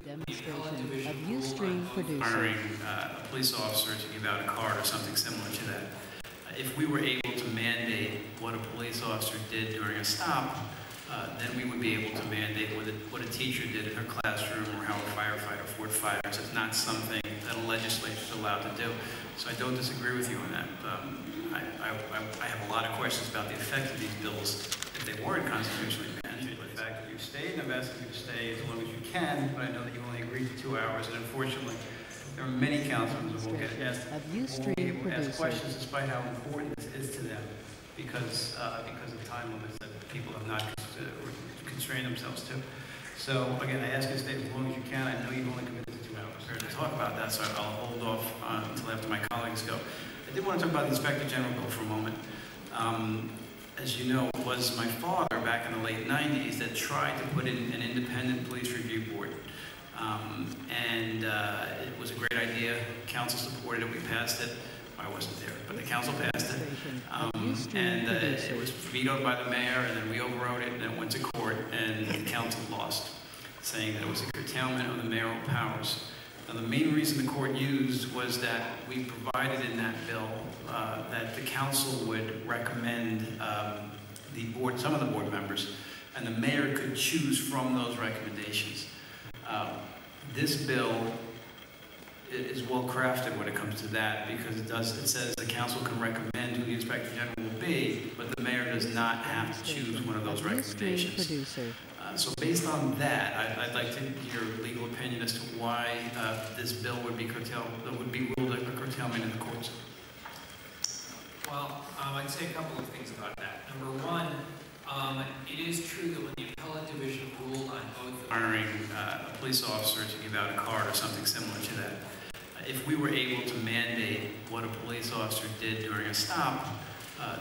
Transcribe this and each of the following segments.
Demonstration of Ustream producer. Hiring a police officer to give out a card or something similar to that. If we were able to mandate what a police officer did during a stop, then we would be able to mandate what a teacher did in her classroom or how a firefighter fought fires. It's not something that a legislature is allowed to do. So I don't disagree with you on that. I have a lot of questions about the effect of these bills if they weren't constitutionally mandated. The fact that you've stayed, and I've asked you to stay as long as you can, but I know that you only agreed to 2 hours, and unfortunately, there are many councilmen who won't get asked, won't be able to ask questions despite how important this is to them because of time limits that people have not constrained themselves to. So again, I ask you to stay as long as you can. I know you've only committed to 2 hours to talk about that, so I'll hold off until after my colleagues go. I did want to talk about the Inspector General bill for a moment. As you know, it was my father back in the late 90s that tried to put in an independent police review board. It was a great idea. Council supported it. We passed it. I wasn't there, but the council passed it. It was vetoed by the mayor, and then we overrode it, and it went to court, and the council lost, saying that it was a curtailment of the mayoral powers. Now, the main reason the court used was that we provided in that bill that the council would recommend some of the board members, and the mayor could choose from those recommendations. This bill is well crafted when it comes to that because it says the council can recommend who the Inspector General will be, but the mayor does not have to choose one of those recommendations. So based on that, I'd like to hear your legal opinion as to why this bill would be ruled a curtailment in the courts. Well, I'd say a couple of things about that. Number one, it is true that when the appellate division ruled on both hiring a police officer to give out a card or something similar to that. If we were able to mandate what a police officer did during a stop,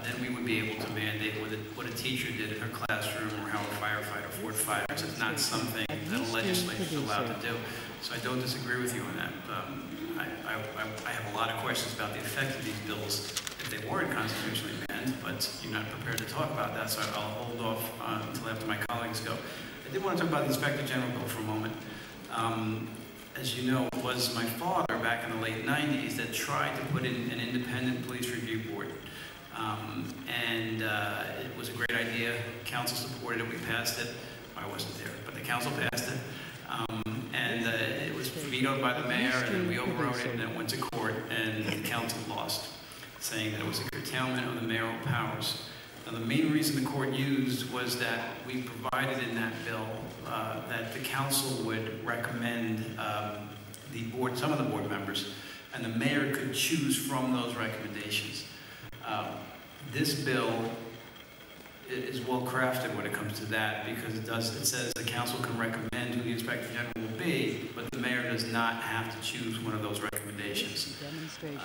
then we would be able to mandate what a teacher did in her classroom or how a firefighter fought fires. It's not something that a legislature is allowed to do. So I don't disagree with you on that. I have a lot of questions about the effect of these bills if they weren't constitutionally banned, but you're not prepared to talk about that, so I'll hold off until after my colleagues go. I did want to talk about the Inspector General bill for a moment. As you know, it was my father back in the late 90s that tried to put in an independent police review board. It was a great idea. Council supported it. We passed it. I wasn't there, but the council passed it. It was vetoed by the mayor, and then we overrode it, and it went to court, and the council lost, saying that it was a curtailment of the mayoral powers. Now, the main reason the court used was that we provided in that bill that the council would recommend some of the board members, and the mayor could choose from those recommendations. This bill is well crafted when it comes to that because it says the council can recommend who the Inspector General will be, but the mayor does not have to choose one of those recommendations.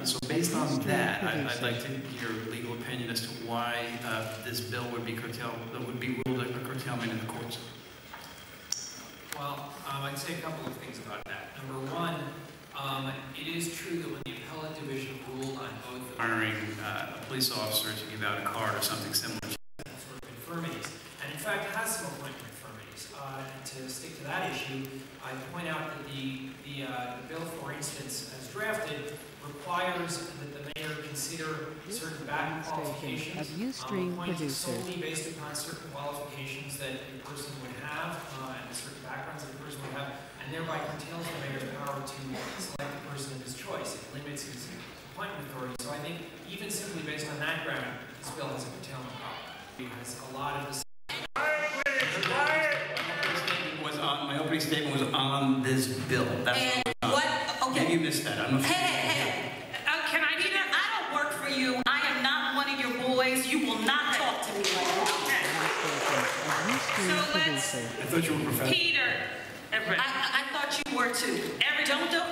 So based on that, I'd like to hear your legal opinion as to why this bill would be ruled a curtailment in the courts. Well, I'd say a couple of things about that. Number one, it is true that when the appellate division ruled on both hiring a police officer to give out a card or something similar to sort of infirmities, and in fact has some appointment infirmities. And to stick to that issue, I'd point out that the bill, for instance, as drafted, requires that the mayor consider certain back qualifications, appoint solely based upon certain qualifications that a person would have, and certain backgrounds that a person would have, and thereby curtails the mayor's power to select the person of his choice. It limits his appointment authority. So I think even simply based on that ground, this bill has a curtailment power. It has a lot of the my opening statement was on this bill. That's what okay. Maybe you missed that. I'm not sure. Hey. Can I do that? I don't work for you. I am not one of your boys. You will not talk to me like that. Okay. So let's. I thought you were professional. Peter. I thought you were too.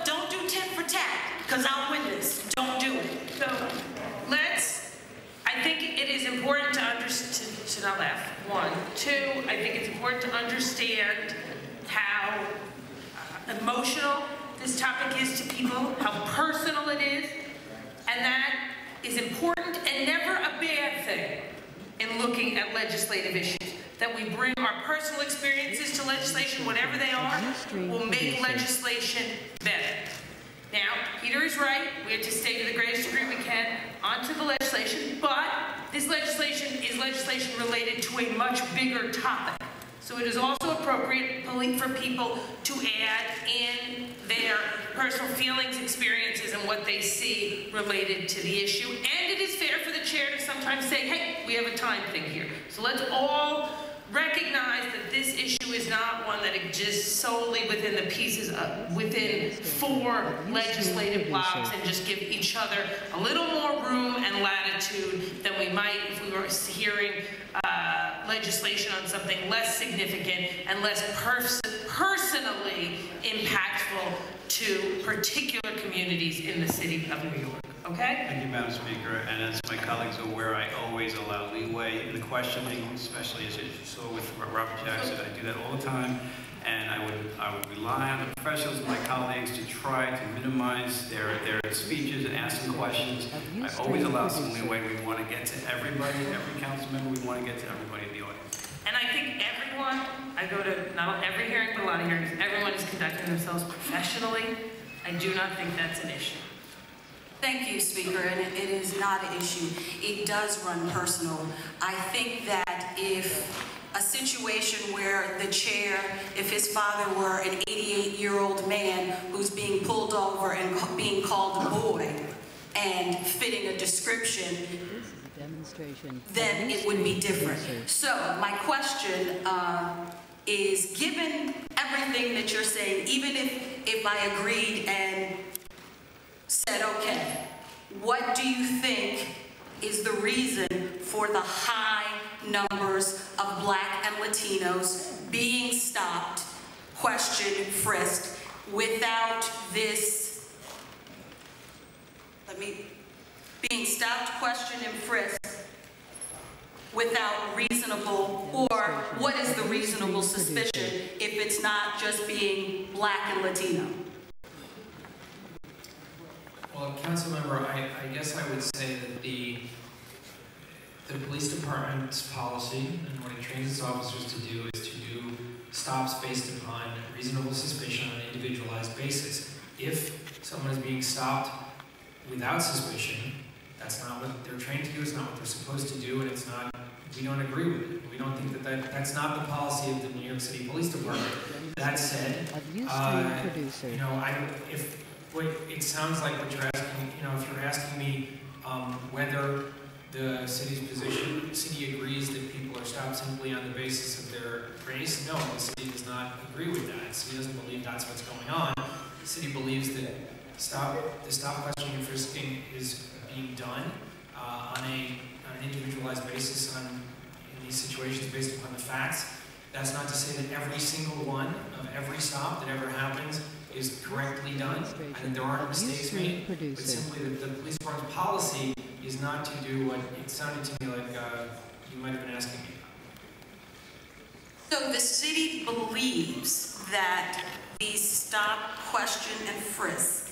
Don't do tit for tat, because I'll win this. Don't do it. So I think it is important to understand. Should I laugh? 1, 2. I think it's important to understand how emotional this topic is to people, how personal it is, and that is important and never a bad thing in looking at legislative issues. that we bring our personal experiences to legislation, whatever they are, will make legislation better. Now, Peter is right. We have to stay to the greatest degree we can onto the legislation, but this legislation is legislation related to a much bigger topic. So it is also appropriate for people to add in their personal feelings, experiences, and what they see related to the issue. And it is fair for the chair to sometimes say, hey, we have a time thing here. So let's all recognize that this issue is not one that exists solely within the pieces of, within 4 legislative blocks, and just give each other a little more room and latitude than we might if we were hearing legislation on something less significant and less personally impactful to particular communities in the city of New York. Okay? Thank you, Madam Speaker. And as my colleagues are aware, I always allow leeway in the questioning, especially as you saw with Robert Jackson. I do that all the time. And I would rely on the professionals and my colleagues to try to minimize their speeches and ask them questions. I always allow some leeway. We want to get to everybody, every council member. We want to get to everybody in the audience. And I think everyone, I go to not every hearing, but a lot of hearings, everyone is conducting themselves professionally. I do not think that's an issue. Thank you, Speaker, and it is not an issue. It does run personal. I think that if a situation where the chair, if his father were an 88-year-old man who's being pulled over and being called a boy and fitting a description, then it would be different. So my question is, given everything that you're saying, even if I agreed and said, okay, what do you think is the reason for the high numbers of Black and Latinos being stopped, questioned, frisked, without this, being stopped, questioned, and frisked without reasonable, or what is the reasonable suspicion if it's not just being Black and Latino? Well, Councilmember, I guess I would say that the police department's policy and what it trains its officers to do is to do stops based upon reasonable suspicion on an individualized basis. If someone is being stopped without suspicion, that's not what they're trained to do, it's not what they're supposed to do, and it's not, we don't agree with it. We don't think that's not the policy of the New York City Police Department. That said, you know, it sounds like what you're asking, you know, if you're asking me whether the city's position, the city agrees that people are stopped simply on the basis of their race. No, the city does not agree with that. The city doesn't believe that's what's going on. The city believes that the stop questioning and frisking is being done on an individualized basis in these situations based upon the facts. That's not to say that every single one of every stop that ever happens is correctly done, and that there aren't mistakes made, but simply that the police department's policy is not to do what it sounded to me like you might have been asking me about. So the city believes that these stop, question, and frisk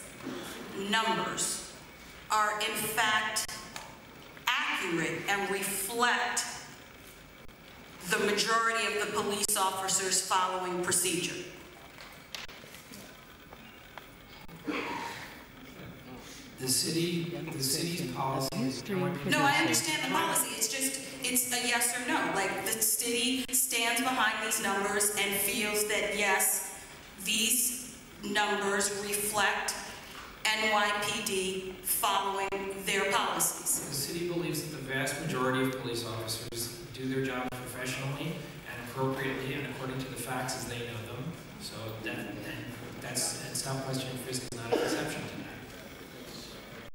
numbers are in fact accurate and reflect the majority of the police officers following procedure. The city's policy. No, I understand the policy. It's a yes or no. Like, the city stands behind these numbers and feels that yes, these numbers reflect NYPD following their policies. The city believes that the vast majority of police officers do their job professionally and appropriately and according to the facts as they know them. So that's stop, question, and frisk is not an exception to that.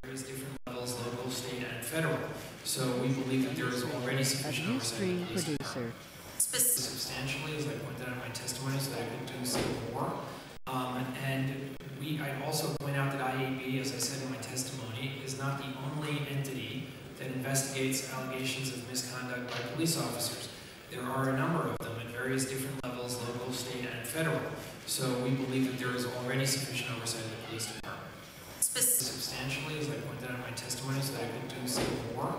Various different levels, local, state, and federal. So we believe that there is already sufficient oversight. Substantially, as I pointed out in my testimony, so that I could do some more. I'd also point out that IAB, as I said in my testimony, is not the only entity that investigates allegations of misconduct by police officers. There are a number of them at various different levels, local, state, and federal. So we believe that there is already sufficient oversight of the police department. Substantially, as I pointed out in my testimony, so that I could do some more.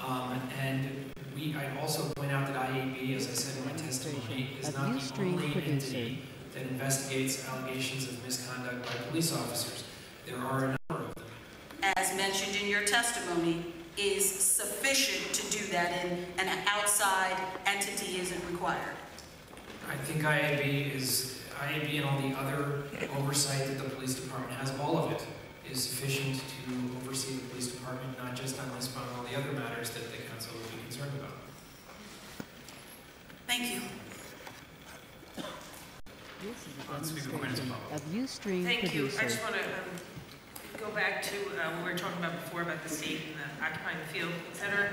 I also point out that IAB, as I said in my testimony, is not the only entity that investigates allegations of misconduct by police officers. There are a number of them. As mentioned in your testimony, is sufficient to do that, and an outside entity isn't required? I think IAB and all the other oversight that the police department has, all of it, is sufficient to oversee the police department, not just on this, but on all the other matters that the council would be concerned about. Thank you. This is a demonstration of Ustream Thank you. I producer. just want to go back to what we were talking about before about the state and the occupying the field, et cetera.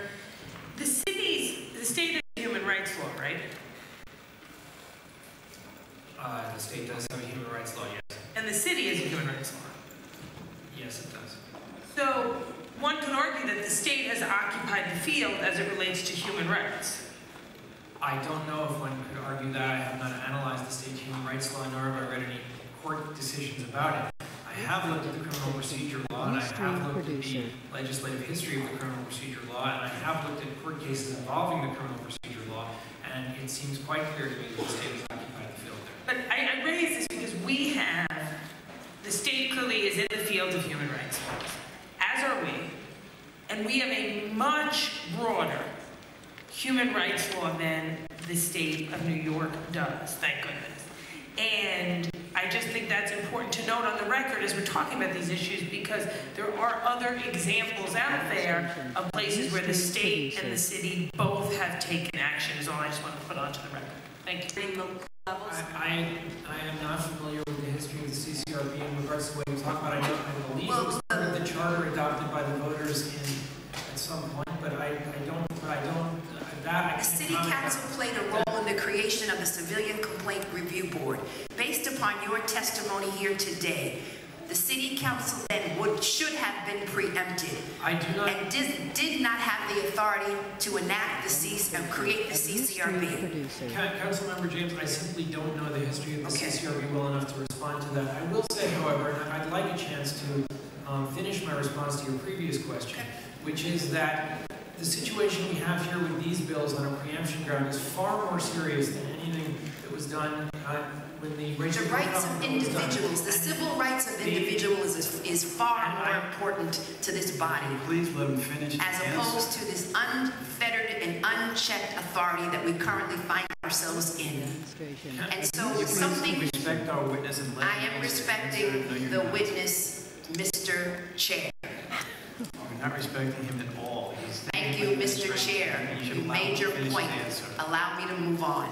The state has a human rights law, right? The state does have a human rights law, yes. And the city has a human rights law. Yes, it does. So one can argue that the state has occupied the field as it relates to human rights. I don't know if one could argue that. I have not analyzed the state human rights law, nor have I read any court decisions about it. I have looked at the criminal procedure law, and I have looked at the legislative history of the criminal procedure law, and I have looked at court cases involving the criminal procedure law, and it seems quite clear to me that the state has occupied the field there. But I raise this because the state clearly is in the field of human rights laws, as are we, and we have a much broader human rights law than the state of New York does, thank goodness. And I just think that's important to note on the record as we're talking about these issues, because there are other examples out there of places where the state and the city both have taken action, is all I just want to put onto the record. Thank you. I am not familiar with the history of the CCRB in regards to what you're talking about. I believe it was part of the charter adopted by the voters at some point, but I don't. The City Council played a role in the creation of the Civilian Complaint Review Board. Based upon your testimony here today, the City Council then should have been preempted. I do not. And did not have the authority to enact and create the CCRB. Councilmember James, I simply don't know the history of the CCRB well enough to respond to that. I will say, however, and I'd like a chance to finish my response to your previous question, which is that the situation we have here with these bills on a preemption ground is far more serious than anything that was done when the rights of individuals, the civil rights of individuals is far more important to this body. Please let him finish. As opposed to this unfettered and unchecked authority that we currently find ourselves in. And so something, respect our witness and I am respecting the witness, Mr. Chair. You're not respecting him at all. Thank you, Mr. Chair. You made your point. Allow me to move on.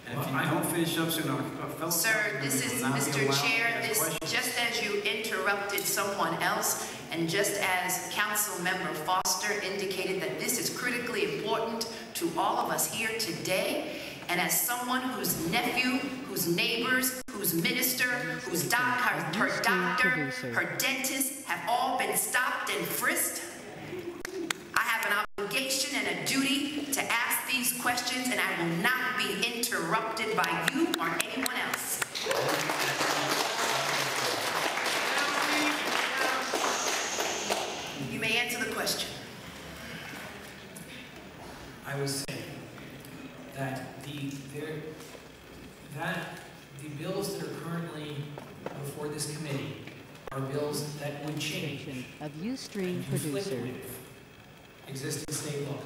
And if you don't finish up soon, our fellow Sir, this is Mr. Chair. This, just as you interrupted someone else, and just as Council Member Foster indicated that this is critically important to all of us here today, and as someone whose nephew, whose neighbors, whose minister, whose her doctor, her dentist have all been stopped and frisked, I have an obligation and a duty to ask these questions, and I will not be interrupted by you or anyone else. You may answer the question. I was saying that the bills that are currently before this committee are bills that would change Of Ustream producer. with existing state law.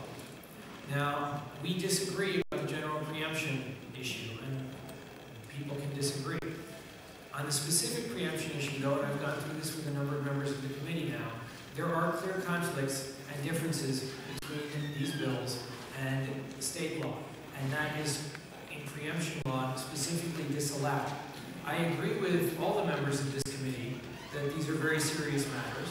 Now, we disagree about the general preemption issue, and people can disagree. On the specific preemption issue, though, and I've gone through this with a number of members of the committee now, there are clear conflicts and differences between these bills and state law, and that is in preemption law specifically disallowed. I agree with all the members of this committee that these are very serious matters.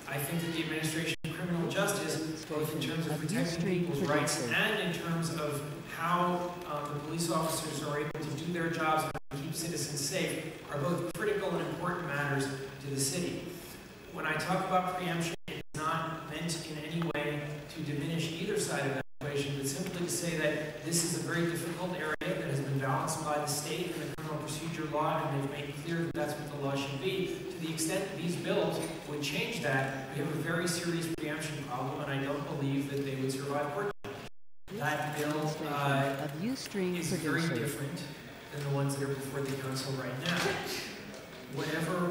I think that the administration of criminal justice, both in terms of protecting people's rights and in terms of how the police officers are able to do their jobs and keep citizens safe, are both critical and important matters to the city. When I talk about preemption, it's not meant in any way to diminish either side of that equation, but simply to say that this is a very difficult area that has been balanced by the state and the criminal procedure procedure law, and they've made clear that that's what the law should be. To the extent that these bills would change that, we have a very serious preemption problem, and I don't believe that they would survive court. That bill of Ustream is very producer. different than the ones that are before the council right now. Whatever